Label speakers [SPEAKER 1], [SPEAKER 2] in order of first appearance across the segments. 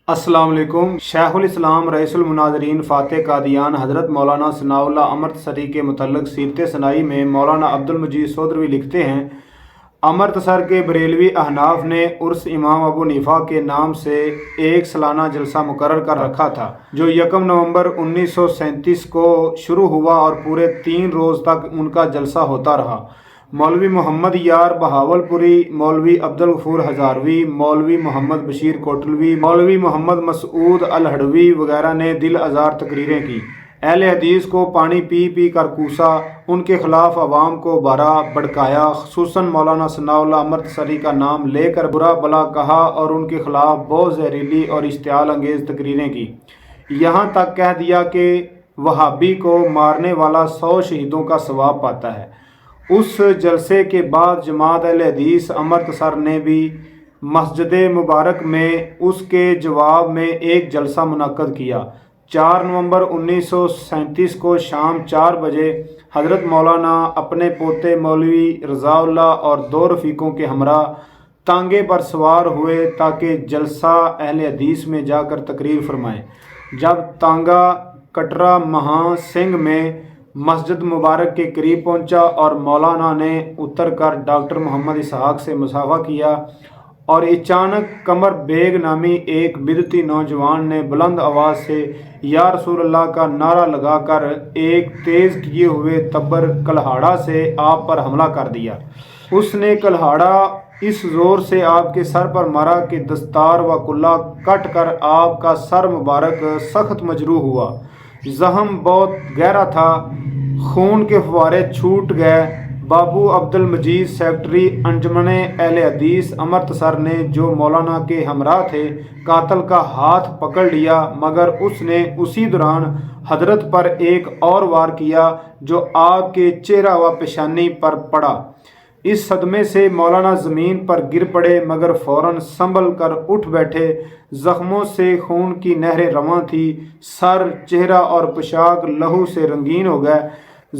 [SPEAKER 1] السلام علیکم۔ شیخ الاسلام رئیس المناظرین فاتح قادیان حضرت مولانا ثناء اللہ امرتسری کے متعلق سیرت ثنائی میں مولانا عبد المجید سودروی لکھتے ہیں، امرتسر کے بریلوی احناف نے عرس امام ابو حنیفہ کے نام سے ایک سالانہ جلسہ مقرر کر رکھا تھا، جو 1 نومبر 1937 کو شروع ہوا اور پورے 3 روز تک ان کا جلسہ ہوتا رہا۔ مولوی محمد یار بہاول پوری، مولوی عبدالغفور ہزاروی، مولوی محمد بشیر کوٹلوی، مولوی محمد مسعود الہڑوی وغیرہ نے دل آزار تقریریں کی، اہل حدیث کو پانی پی پی کر کوسا، ان کے خلاف عوام کو بھرا بھڑکایا، خصوصاً مولانا ثناء اللہ امرتسری کا نام لے کر برا بلا کہا اور ان کے خلاف بہت زہریلی اور اشتعال انگیز تقریریں کی، یہاں تک کہہ دیا کہ وہابی کو مارنے والا 100 شہیدوں کا ثواب پاتا ہے۔ اس جلسے کے بعد جماعت اہل حدیث امرتسر نے بھی مسجد مبارک میں اس کے جواب میں ایک جلسہ منعقد کیا۔ 4 نومبر 1937 کو شام 4 بجے حضرت مولانا اپنے پوتے مولوی رضا اللہ اور 2 رفیقوں کے ہمراہ تانگے پر سوار ہوئے تاکہ جلسہ اہل حدیث میں جا کر تقریر فرمائیں۔ جب تانگا کٹرا مہا سنگھ میں مسجد مبارک کے قریب پہنچا اور مولانا نے اتر کر ڈاکٹر محمد اسحاق سے مصافحہ کیا اور اچانک قمر بیگ نامی ایک بدعتی نوجوان نے بلند آواز سے یا رسول اللہ کا نعرہ لگا کر ایک تیز کیے ہوئے تبر کلہاڑا سے آپ پر حملہ کر دیا۔ اس نے کلہاڑا اس زور سے آپ کے سر پر مارا کہ دستار و کلہ کٹ کر آپ کا سر مبارک سخت مجروح ہوا۔ زخم بہت گہرا تھا، خون کے فوارے چھوٹ گئے۔ بابو عبد المجید سیکرٹری انجمن اہل حدیث امرتسر نے جو مولانا کے ہمراہ تھے قاتل کا ہاتھ پکڑ لیا، مگر اس نے اسی دوران حضرت پر ایک اور وار کیا جو آپ کے چہرہ و پیشانی پر پڑا۔ اس صدمے سے مولانا زمین پر گر پڑے مگر فوراً سنبھل کر اٹھ بیٹھے۔ زخموں سے خون کی نہریں رواں تھی، سر، چہرہ اور پوشاک لہو سے رنگین ہو گئے۔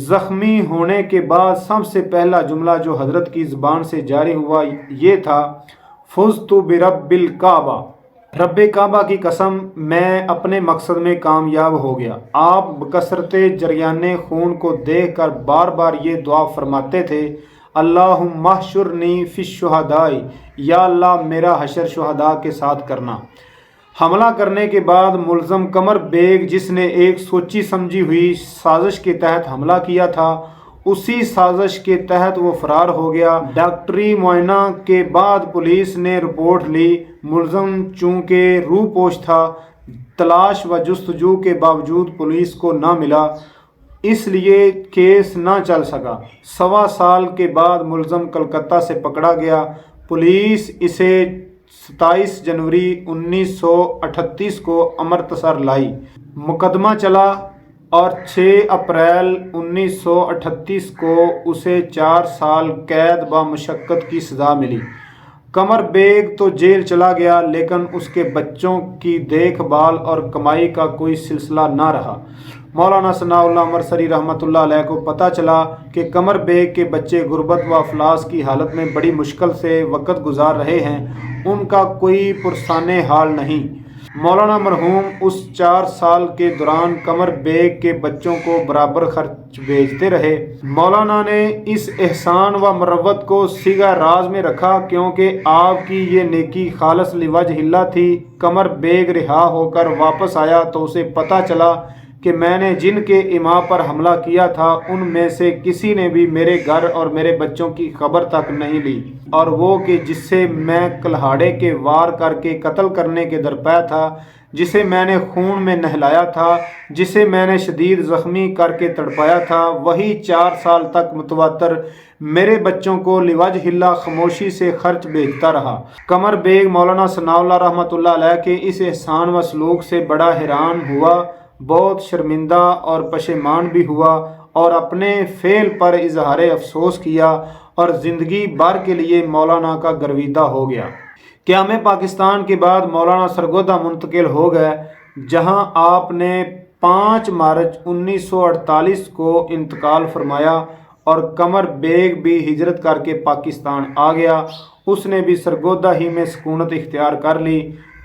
[SPEAKER 1] زخمی ہونے کے بعد سب سے پہلا جملہ جو حضرت کی زبان سے جاری ہوا یہ تھا، فزت برب الکعبہ، رب کعبہ کی قسم، میں اپنے مقصد میں کامیاب ہو گیا۔ آپ بکثرت جریان خون کو دیکھ کر بار بار یہ دعا فرماتے تھے، اللہم احشرنی فی الشہداء، یا اللہ میرا حشر شہداء کے ساتھ کرنا۔ حملہ کرنے کے بعد ملزم قمر بیگ، جس نے ایک سوچی سمجھی ہوئی سازش کے تحت حملہ کیا تھا، اسی سازش کے تحت وہ فرار ہو گیا۔ ڈاکٹری معائنہ کے بعد پولیس نے رپورٹ لی، ملزم چونکہ روح پوش تھا، تلاش و جستجو کے باوجود پولیس کو نہ ملا، اس لیے کیس نہ چل سکا۔ 1.25 سال کے بعد ملزم کلکتہ سے پکڑا گیا۔ پولیس اسے 27 جنوری 1938 کو امرتسر لائی۔ مقدمہ چلا اور 6 اپریل 1938 کو اسے 4 سال قید با مشقت کی سزا ملی۔ قمر بیگ تو جیل چلا گیا، لیکن اس کے بچوں کی دیکھ بھال اور کمائی کا کوئی سلسلہ نہ رہا۔ مولانا ثناء اللہ امرتسری رحمۃ اللہ علیہ کو پتہ چلا کہ قمر بیگ کے بچے غربت و افلاس کی حالت میں بڑی مشکل سے وقت گزار رہے ہیں، ان کا کوئی پرسان حال نہیں۔ مولانا مرحوم اس 4 سال کے دوران قمر بیگ کے بچوں کو برابر خرچ بھیجتے رہے۔ مولانا نے اس احسان و مروت کو صیغہ راز میں رکھا کیونکہ آپ کی یہ نیکی خالص لوجہ اللہ تھی۔ قمر بیگ رہا ہو کر واپس آیا تو اسے پتہ چلا کہ میں نے جن کے اماں پر حملہ کیا تھا ان میں سے کسی نے بھی میرے گھر اور میرے بچوں کی خبر تک نہیں لی، اور وہ کہ جس سے میں کلہاڑے کے وار کر کے قتل کرنے کے درپے تھا، جسے میں نے خون میں نہلایا تھا، جسے میں نے شدید زخمی کر کے تڑپایا تھا، وہی 4 سال تک متواتر میرے بچوں کو لوجہ اللہ خاموشی سے خرچ بھیجتا رہا۔ قمر بیگ مولانا ثناء اللہ رحمۃ اللہ علیہ کے اس احسان و سلوک سے بڑا حیران ہوا، بہت شرمندہ اور پشیمان بھی ہوا اور اپنے فعل پر اظہار افسوس کیا اور زندگی بھر کے لیے مولانا کا گرویدہ ہو گیا۔ قیام پاکستان کے بعد مولانا سرگودہ منتقل ہو گئے، جہاں آپ نے 5 مارچ 1948 کو انتقال فرمایا، اور قمر بیگ بھی ہجرت کر کے پاکستان آ گیا۔ اس نے بھی سرگودہ ہی میں سکونت اختیار کر لی۔